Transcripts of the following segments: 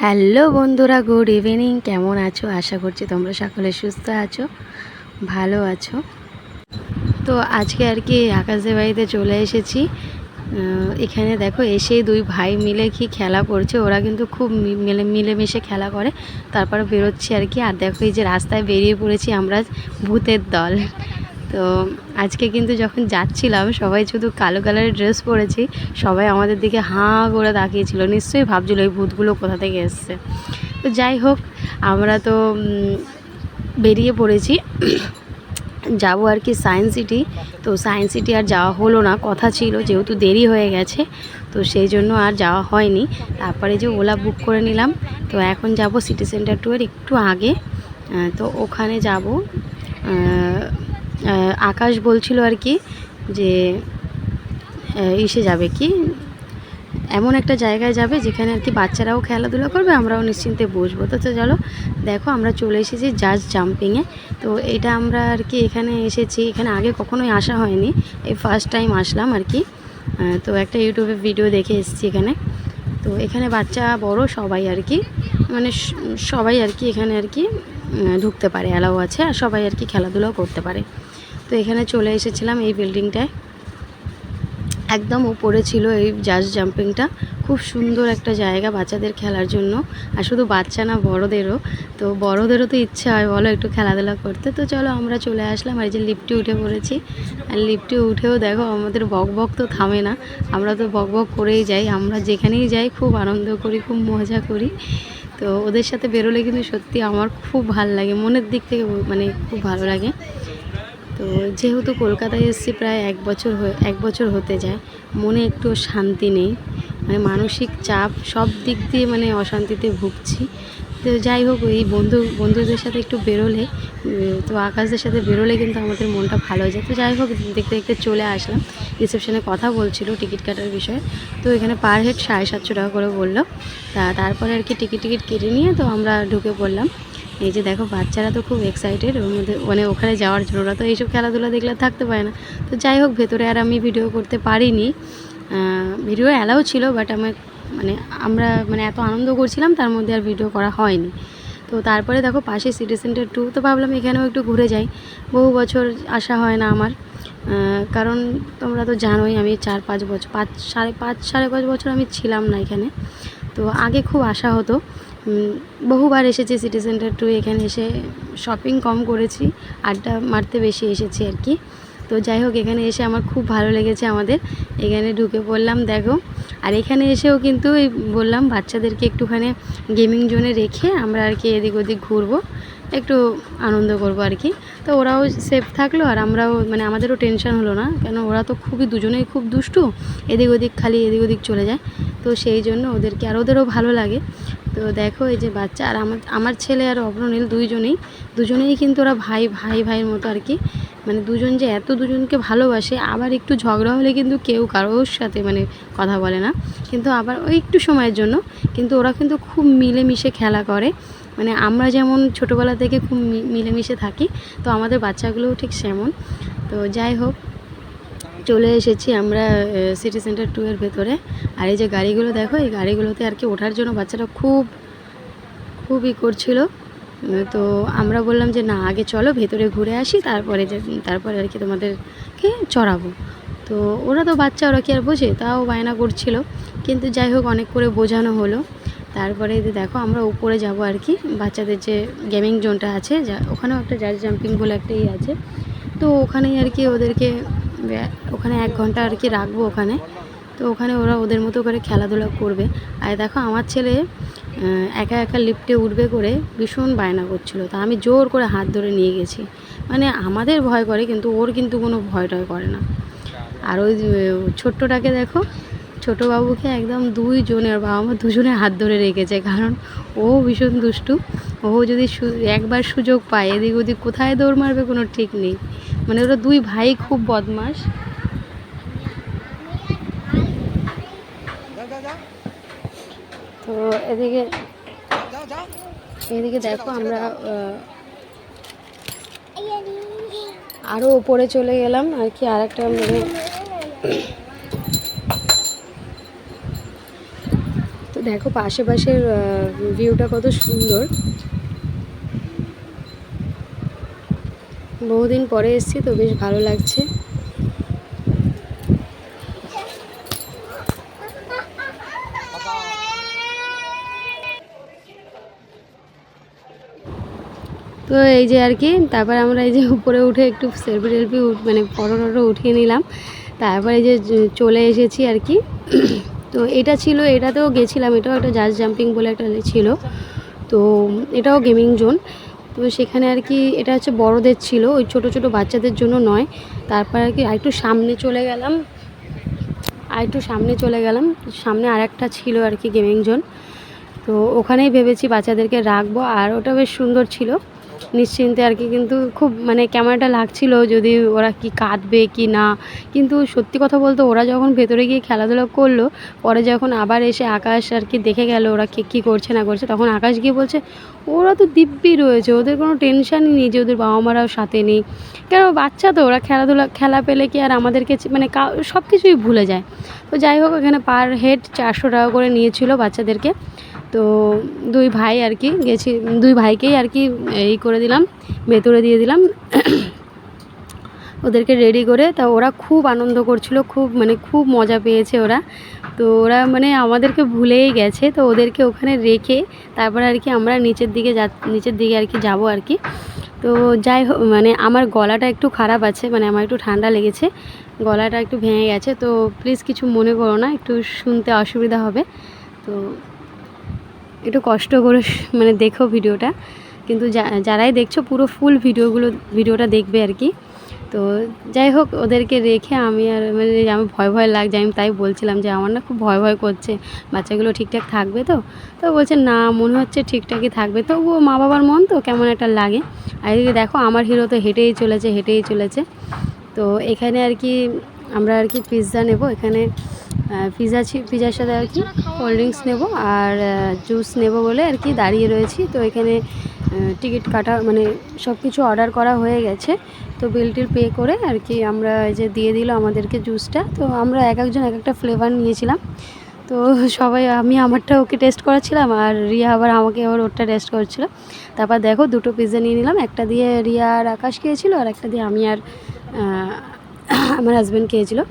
Hello বন্ধুরা, good evening. কেমন আছো? আশা করছি তোমরা সকলে সুস্থ আছো, ভালো আছো। তো আজকে আর কি আকাশদের বাড়িতে চলে এসেছি। এখানে দেখো এসেই দুই ভাই মিলে কি খেলা করছে। ওরা কিন্তু খুব মিলেমিশে খেলা করে। তারপরে বেরোচ্ছি আর কি। আর দেখো এই যে রাস্তায় বেরিয়ে পড়েছি আমরা, ভূতের দল। তো আজকে কিন্তু যখন যাচ্ছিলাম সবাই শুধু কালো কালারের ড্রেস পরেছি, সবাই আমাদের দিকে হাঁ করে তাকিয়েছিল, নিশ্চয়ই ভাবছিল এই ভূতগুলো কোথা থেকে এসছে। তো যাই হোক, আমরা তো বেরিয়ে পড়েছি, যাব আর কি সায়েন্স সিটি। তো সায়েন্স সিটি আর যাওয়া হলো না, কথা ছিল যেহেতু দেরি হয়ে গেছে, তো সেই জন্য আর যাওয়া হয়নি। তারপরে যে ওলা বুক করে নিলাম। তো এখন যাব সিটি সেন্টার টুয়ের একটু আগে। তো ওখানে যাব। আকাশ বলছিল আর কি যে ইসে যাবে কি, এমন একটা জায়গায় যাবে যেখানে আর কি বাচ্চারাও খেলাধুলা করবে, আমরাও নিশ্চিন্তে বসবো। তো চলো দেখো, আমরা চলে এসেছি জাস্ট জাম্পিংয়ে। তো এটা আমরা আর কি এখানে এসেছি, এখানে আগে কখনোই আসা হয়নি, এই ফার্স্ট টাইম আসলাম আর কি। তো একটা ইউটিউবে ভিডিও দেখে এসেছি এখানে। তো এখানে বাচ্চা বড় সবাই আর কি, মানে সবাই আর কি এখানে আর কি ঢুকতে পারে, অ্যালাউ আছে, আর সবাই আর কি খেলাধুলাও করতে পারে। তো এখানে চলে এসেছিলাম এই বিল্ডিংটায়, একদম উপরে ছিল এই জাস্ট জাম্পিংটা। খুব সুন্দর একটা জায়গা বাচ্চাদের খেলার জন্য, আর শুধু বাচ্চা না, বড়োদেরও। তো বড়োদেরও তো ইচ্ছে হয় বলো একটু খেলাধুলা করতে। তো চলো আমরা চলে আসলাম, আর এই যে লিফটে উঠে পড়েছি। আর লিফটে উঠেও দেখো আমাদের বক তো থামে না, আমরা তো বক করেই যাই। আমরা যেখানেই যাই খুব আনন্দ করি, খুব মজা করি। তো ওদের সাথে বেরোলে কিন্তু সত্যি আমার খুব ভালো লাগে, মনের দিক থেকে মানে খুব ভালো লাগে। তো যেহেতু কলকাতায় এসেছি প্রায় এক বছর হতে যায়, মনে একটু শান্তি নেই, মানে মানসিক চাপ সব দিক দিয়ে মানে অশান্তিতে ভুগছি। তো যাই হোক, এই বন্ধুদের সাথে একটু বেরোলে, তো আকাশদের সাথে বেরোলে কিন্তু আমাদের মনটা ভালো হয়ে যায়। তো যাই হোক, দেখতে দেখতে চলে আসলাম। রিসেপশনে কথা বলছিল টিকিট কাটার বিষয়ে। তো এখানে পার হেড 750 টাকা করে বললো। তারপরে আর কি টিকিট কেটে নিয়ে তো আমরা ঢুকে পড়লাম। এই যে দেখো বাচ্চারা তো খুব এক্সাইটেড ওর মধ্যে, মানে ওখানে যাওয়ার জন্য। ওরা তো এইসব খেলাধুলা দেখলে থাকতে পারে না। তো যাই হোক, ভেতরে আর আমি ভিডিও করতে পারিনি, ভিডিও অ্যালাউ ছিল, বাট আমরা এত আনন্দ করছিলাম তার মধ্যে আর ভিডিও করা হয়নি। তো তারপরে দেখো পাশে সিটি সেন্টার 2, তো ভাবলাম এখানেও একটু ঘুরে যাই। বহু বছর আসা হয় না আমার, কারণ তোমরা তো জানোই আমি 4-5 বছর, সাড়ে পাঁচ বছর আমি ছিলাম না এখানে। তো আগে খুব আসা হতো, বহুবার এসেছি সিটি সেন্টার 2। এখানে এসে শপিং কম করেছি, আড্ডা মারতে বেশি এসেছি আর কি। তো যাই হোক, এখানে এসে আমার খুব ভালো লেগেছে। আমাদের এখানে ঢুকে পড়লাম দেখো। আর এখানে এসেও কিন্তু এই বললাম বাচ্চাদেরকে একটুখানি গেমিং জোনে রেখে আমরা আর কি এদিক ওদিক ঘুরবো, একটু আনন্দ করবো আর কি। তো ওরাও সেফ থাকলো, আর আমরাও আমাদেরও টেনশন হলো না, কেন ওরা তো দুজনেই খুব দুষ্টু, এদিক ওদিক চলে যায়। তো সেই জন্য ওদেরকে, আর ওদেরও ভালো লাগে। তো দেখো এই যে বাচ্চা, আর আমার ছেলে আর অগ্রনীল দুজনেই কিন্তু ওরা ভাইয়ের মতো আর কি। দুজন যে এত দুজনকে ভালোবাসে, আবার একটু ঝগড়া হলে কিন্তু কেউ কারোর সাথে কথা বলে না, কিন্তু আবার ওই একটু সময়ের জন্য। কিন্তু ওরা কিন্তু খুব মিলেমিশে খেলা করে, আমরা যেমন ছোটোবেলা থেকে খুব মিলেমিশে থাকি, তো আমাদের বাচ্চাগুলোও ঠিক সেমন। তো যাই হোক, চলে এসেছি আমরা সিটি সেন্টার 2 এর ভেতরে। আর এই যে গাড়িগুলো দেখো, এই গাড়িগুলোতে আর কি ওঠার জন্য বাচ্চারা খুবই করছিল। তো আমরা বললাম যে না, আগে চলো ভেতরে ঘুরে আসি, তারপরে আর কি তোমাদেরকে চড়াবো। তো ওরা তো বাচ্চা, ওরা কি আর বোঝে, তাও বায়না করছিল। কিন্তু যাই হোক, অনেক করে বোঝানো হলো। তারপরে দেখো আমরা উপরে যাব আর কি, বাচ্চাদের যে গেমিং জোনটা আছে, ওখানেও একটা জাস্ট জাম্পিং বলে একটাই আছে। তো ওখানেই আর কি ওদেরকে ওখানে 1 ঘন্টা আর কি রাখবো ওখানে। তো ওখানে ওরা ওদের মতো করে খেলাধুলা করবে। আর দেখো আমার ছেলে একা একা লিফটে উঠবে করে ভীষণ বায়না করছিল, তা আমি জোর করে হাত ধরে নিয়ে গেছি। আমাদের ভয় করে, কিন্তু ওর কিন্তু কোনো ভয় টয় করে না। আর ওই ছোট্টটাকে দেখো, ছোটো বাবুকে একদম দুইজনের বাবা মা দুজনের হাত ধরে রেখেছে, কারণ ও ভীষণ দুষ্টু। ও যদি একবার সুযোগ পায় এদিক ওদিক কোথায় দৌড় মারবে কোনো ঠিক নেই। ওরা দুই ভাই খুব বদমাশ। তো এদিকে দেখো আমরা আরও ওপরে চলে গেলাম আর কি, আর একটা তো দেখো আশেপাশের ভিউটা কত সুন্দর। বহুদিন পরে এসেছি তো বেশ ভালো লাগছে। তো এই যে আর কি, তারপর আমরা এই যে উপরে উঠে একটু সেলফি টেলফি মানে ফটো টটো উঠিয়ে নিলাম। তারপর এই যে চলে এসেছি আর কি। তো এটা ছিল, এটাতেও গেছিলাম, এটাও একটা জাস্ট জাম্পিং বলে একটা ছিল। তো এটাও গেমিং জোন। তো সেখানে আর কি এটা হচ্ছে বড়দের ছিল, ওই ছোটো ছোটো বাচ্চাদের জন্য নয়। তারপর আর কি আরেকটু সামনে চলে গেলাম, সামনে আর একটা ছিল আর কি গেমিং জোন। তো ওখানেই ভেবেছি বাচ্চাদেরকে রাখবো, আর ওটা বেশ সুন্দর ছিল নিশ্চিন্তে আর কি। কিন্তু খুব মানে ক্যামেরাটা লাগছিল যদি ওরা কি কাঁদবে কি না। কিন্তু সত্যি কথা বলতে ওরা যখন ভেতরে গিয়ে খেলাধুলা করলো, পরে যখন আবার এসে আকাশ আর কি দেখে গেল ওরা কী করছে না করছে, তখন আকাশ গিয়ে বলছে ওরা তো দিব্যি রয়েছে, ওদের কোনো টেনশানই নেই যে ওদের বাবা মারাও সাথে নেই। কেন বাচ্চা তো, ওরা খেলা পেলে কি আর আমাদেরকে মানে সব কিছুই ভুলে যায়। তো যাই হোক, এখানে পার হেড 400 টাকা করে নিয়েছিল বাচ্চাদেরকে। তো দুই ভাই আর কি গেছি, দুই ভাইকেই আর কি এই করে দিলাম, ভেতরে দিয়ে দিলাম ওদেরকে রেডি করে। তা ওরা খুব আনন্দ করছিল, খুব মজা পেয়েছে ওরা। তো ওরা মানে আমাদেরকে ভুলেই গেছে। তো ওদেরকে ওখানে রেখে তারপরে আর কি আমরা নিচের দিকে আর কি যাবো আর কি। তো যাই হোক, মানে আমার গলাটা একটু খারাপ আছে, মানে আমার একটু ঠান্ডা লেগেছে, গলাটা একটু ভেঙে গেছে। তো প্লিজ কিছু মনে করো না, একটু শুনতে অসুবিধা হবে। তো একটু কষ্ট করে মানে দেখো ভিডিওটা, কিন্তু যারাই দেখছো পুরো ফুল ভিডিওটা দেখবে আর কি। তো যাই হোক, ওদেরকে রেখে আমি আমি ভয় লাগছে, আমি তাই বলছিলাম যে আমার না খুব ভয় করছে, বাচ্চাগুলো ঠিকঠাক থাকবে তো। তো বলছে না, মনে হচ্ছে ঠিকঠাকই থাকবে। তো ও মা বাবার মন তো কেমন একটা লাগে। আর এদিকে দেখো আমার হিরো তো হেঁটেই চলেছে। তো এখানে আর কি আমরা আর কি পিৎজা নেব, এখানে পিৎজার সাথে আর কি কোল্ড ড্রিঙ্কস নেব আর জুস নেব বলে আর কি দাঁড়িয়ে রয়েছি। তো এখানে টিকিট কাটা মানে সব কিছু অর্ডার করা হয়ে গেছে। তো বিলটিল পে করে আর কি আমরা এই যে দিয়ে দিল আমাদেরকে জুসটা। তো আমরা একজন এক একটা ফ্লেভার নিয়েছিলাম। তো সবাই, আমি আমারটা ওকে টেস্ট করাচ্ছিলাম, আর রিয়া আবার আমাকে ওরটা টেস্ট করছিল। তারপর দেখো দুটো পিৎজা নিয়ে নিলাম, একটা দিয়ে রিয়া আর আকাশ খেয়েছিল, আর একটা দিয়ে আমি আর আমার হাজব্যান্ড খেয়েছিল।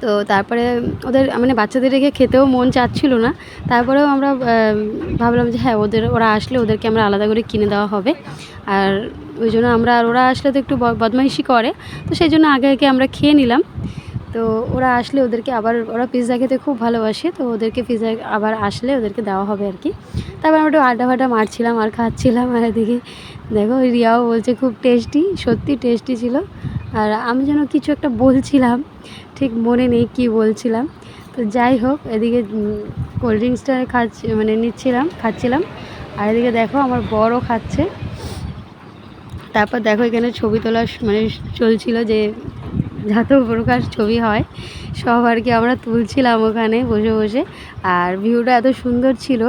তো তারপরে ওদের মানে বাচ্চাদের রেখে খেতেও মন চাচ্ছিল না। তারপরেও আমরা ভাবলাম যে হ্যাঁ, ওরা আসলে ওদেরকে আমরা আলাদা করে কিনে দেওয়া হবে। আর ওই জন্য ওরা আসলে তো একটু বদমাইশি করে, তো সেই জন্য আগে আমরা খেয়ে নিলাম। তো ওরা আসলে ওদেরকে আবার, ওরা পিৎজা খেতে খুব ভালোবাসে, তো ওদেরকে পিৎজা আবার আসলে ওদেরকে দেওয়া হবে আর কি। তারপর আমরা একটু আড্ডা মারছিলাম আর খাচ্ছিলাম। আর এদিকে দেখো রিয়াও বলছে খুব টেস্টি, সত্যি টেস্টি ছিল। আর আমি যেন কিছু একটা বলছিলাম, ঠিক মনে নেই কি বলছিলাম। তো যাই হোক, এদিকে কোল্ড ড্রিঙ্কসটা খাচ্ছিলাম। আর এদিকে দেখো আমার বড়ও খাচ্ছে। তারপর দেখো এখানে ছবি তোলা মানে চলছিল, যে যত প্রকার ছবি হয় সব আর কি আমরা তুলছিলাম ওখানে বসে। আর ভিউটা এত সুন্দর ছিল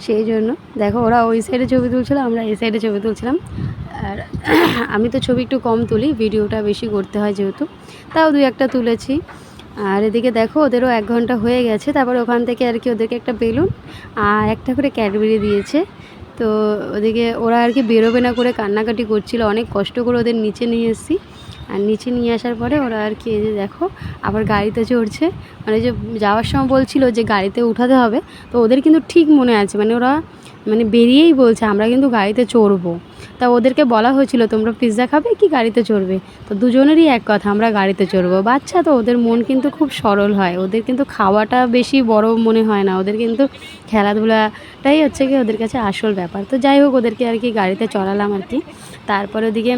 সেই জন্য দেখো ওরা ওই সাইডে ছবি তুলছিল, আমরা এই সাইডে ছবি তুলছিলাম। আর আমি তো ছবি একটু কম তুলি, ভিডিওটা বেশি করতে হয় যেহেতু, তাও 2-1টা তুলেছি। আর এদিকে দেখো ওদেরও 1 ঘন্টা হয়ে গেছে। তারপর ওখান থেকে আর কি ওদেরকে একটা বেলুন আর একটা করে ক্যাডবেরি দিয়েছে। তো ওদিকে ওরা আর কি বেরোবে না করে কান্নাকাটি করছিল, অনেক কষ্ট করে ওদের নিচে নিয়ে এসেছি। আর নিচে নিয়ে আসার পরে ওরা আর কি এই যে দেখো আবার গাড়িতে চড়ছে, মানে যে যাওয়ার সময় বলছিল যে গাড়িতে উঠাতে হবে। তো ওদের কিন্তু ঠিক মনে আছে, মানে ওরা বেরিয়েই বলছে আমরা কিন্তু গাড়িতে চড়বো। তা ওদেরকে বলা হয়েছিল তোমরা পিৎজা খাবে কি গাড়িতে চড়বে, তো দুজনেরই এক কথা, আমরা গাড়িতে চড়বো। বাচ্চা তো, ওদের মন কিন্তু খুব সরল হয়, ওদের কিন্তু খাওয়াটা বেশি বড় মনে হয় না, ওদের কিন্তু খেলাধুলাটাই হচ্ছে কি ওদের কাছে আসল ব্যাপার। তো যাই হোক, ওদেরকে আর কি গাড়িতে চড়ালাম আর কি। তারপরে ওদিকে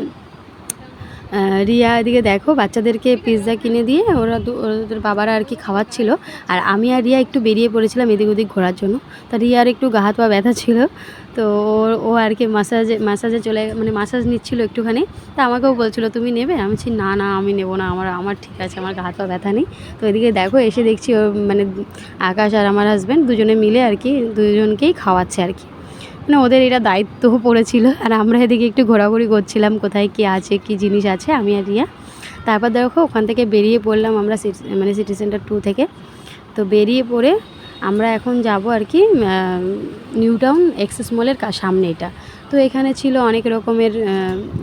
রিয়া এদিকে দেখো বাচ্চাদেরকে পিৎজা কিনে দিয়ে ওদের বাবারা আর কি খাওয়াচ্ছিল। আর আমি আর রিয়া একটু বেরিয়ে পড়েছিলাম এদিক ওদিক ঘোরার জন্য। তা রিয়ার একটু গা হাত পা ব্যথা ছিল, তো ও আর কি মাসাজে মাসাজ নিচ্ছিল একটুখানি। তা আমাকেও বলছিল তুমি নেবে, আমি বলছি না আমি নেবো না, আমার ঠিক আছে, আমার গা হাত পা ব্যথা নেই। তো এদিকে দেখো এসে দেখছি আকাশ আর আমার হাজব্যান্ড দুজনে মিলে আর কি দুজনকেই খাওয়াচ্ছে আর কি, মানে ওদের এটা দায়িত্ব পড়েছিল। আর আমরা এদিকে একটু ঘোরাঘুরি করছিলাম কোথায় কী আছে, কী জিনিস আছে আমি আর রিয়া। তারপর দেখো ওখান থেকে বেরিয়ে পড়লাম আমরা সিটি সেন্টার 2 থেকে। তো বেরিয়ে পড়ে আমরা এখন যাব আর কি নিউ টাউন এক্সেস মলের সামনে এটা। তো এখানে ছিল অনেক রকমের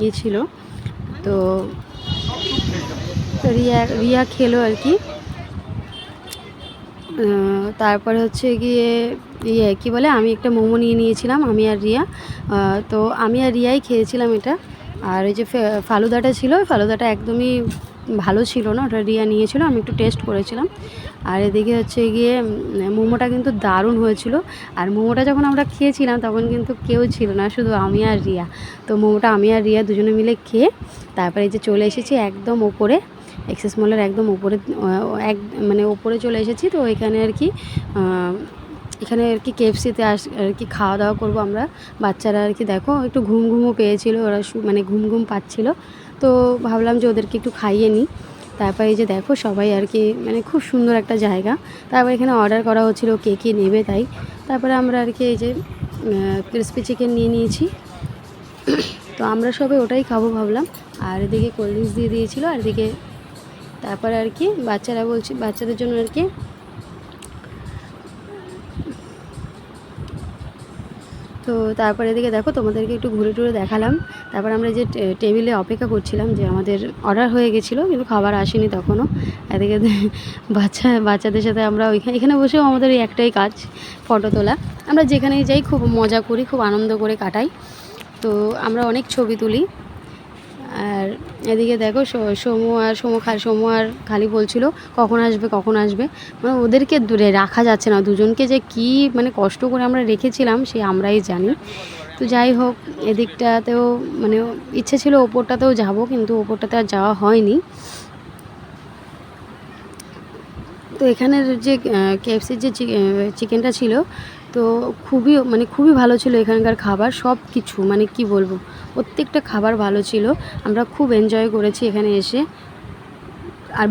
ইয়ে ছিল। তো রিয়া খেলো আর কি। তারপরে হচ্ছে গিয়ে কী বলে, আমি একটা মোমো নিয়ে নিয়েছিলাম, আমি আর রিয়া। তো আমি আর রিয়াই খেয়েছিলাম এটা। আর এই যে ফালুদাটা ছিল, ফালুদাটা একদমই ভালো ছিল না, ওটা রিয়া নিয়েছিল, আমি একটু টেস্ট করেছিলাম। আর এদিকে হচ্ছে গিয়ে মোমোটা কিন্তু দারুণ হয়েছিল। আর মোমোটা যখন আমরা খেয়েছিলাম তখন কিন্তু কেউ ছিল না, শুধু আমি আর রিয়া। তো মোমোটা আমি আর রিয়া দুজনে মিলে খেয়ে তারপরে এই যে চলে এসেছি একদম ওপরে, এক্সেস মলের একদম ওপরে, মানে ওপরে চলে এসেছি। তো এখানে আর কি এখানে আর কি KFC-তে আর কি খাওয়া দাওয়া করবো আমরা। বাচ্চারা আর কি দেখো একটু ঘুমও পেয়েছিল, ওরা মানে ঘুম পাচ্ছিল। তো ভাবলাম যে ওদেরকে একটু খাইয়ে নিই। তারপর এই যে দেখো সবাই আর কি, মানে খুব সুন্দর একটা জায়গা। তারপর এখানে অর্ডার করা হচ্ছিলো কে কী নেবে তাই। তারপরে আমরা আর কি এই যে ক্রিসপি চিকেন নিয়ে নিয়েছি। তো আমরা সবাই ওটাই খাবো ভাবলাম। আর এদিকে কোল্ড ড্রিঙ্কস দিয়ে দিয়েছিলো। আর এদিকে তারপরে আর কি বাচ্চাদের জন্য আর কি তো তারপরে এদিকে দেখো তোমাদেরকে একটু ঘুরে টুরে দেখালাম। তারপর আমরা যে টেবিলে অপেক্ষা করছিলাম, যে আমাদের অর্ডার হয়ে গেছিলো কিন্তু খাবার আসেনি তখনও। এদিকে বাচ্চাদের সাথে আমরা এখানে বসেও আমাদের এই একটাই কাজ, ফটো তোলা। আমরা যেখানেই যাই খুব মজা করি, খুব আনন্দ করে কাটাই। তো আমরা অনেক ছবি তুলি। আর এদিকে দেখো সমু আর খালি বলছিল কখন আসবে, মানে ওদেরকে দূরে রাখা যাচ্ছে না, দুজনকে যে কি মানে কষ্ট করে আমরা রেখেছিলাম সে আমরাই জানি। তো যাই হোক, এদিকটাতেও মানে ইচ্ছে ছিল ওপরটাতেও যাব, কিন্তু ওপরটাতে আর যাওয়া হয়নি। তো এখানের যে KFC-র যে চিকেনটা ছিল, তো খুবই ভালো ছিল এখানকার খাবার, সব কিছু মানে কি বলবো, প্রত্যেকটা খাবার ভালো ছিল। আমরা খুব এনজয় করেছি এখানে এসে। আর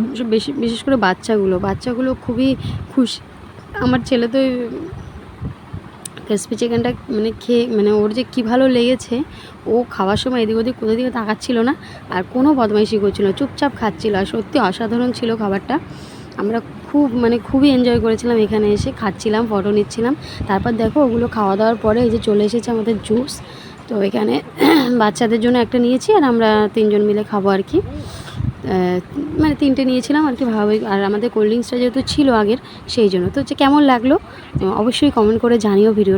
বিশেষ করে বাচ্চাগুলো খুবই খুশি। আমার ছেলে তো ক্রিসপি চিকেনটা মানে খেয়ে মানে ওর যে কী ভালো লেগেছে, ও খাওয়ার সময় এদিক ওদিক কোথাও দিকে তাকাচ্ছিল না, আর কোনো বদমাইশি করছিল না, চুপচাপ খাচ্ছিল। আর সত্যি অসাধারণ ছিল খাবারটা। আমরা খুবই এনজয় করেছিলাম এখানে এসে, খাচ্ছিলাম, ফটো নিচ্ছিলাম। তারপর দেখো ওগুলো খাওয়া দাওয়ার পরে এই যে চলে এসেছে আমাদের জুস। তো এখানে বাচ্চাদের জন্য একটা নিয়েছি, আর আমরা 3 জন মিলে খাবো আর কি। মানে 3টে নিয়েছিলাম আর কি ভাবে। আর আমাদের কোল্ড ড্রিঙ্কসটা যেহেতু ছিল আগের, সেই জন্য। তো হচ্ছে কেমন লাগলো অবশ্যই কমেন্ট করে জানিও ভিডিও।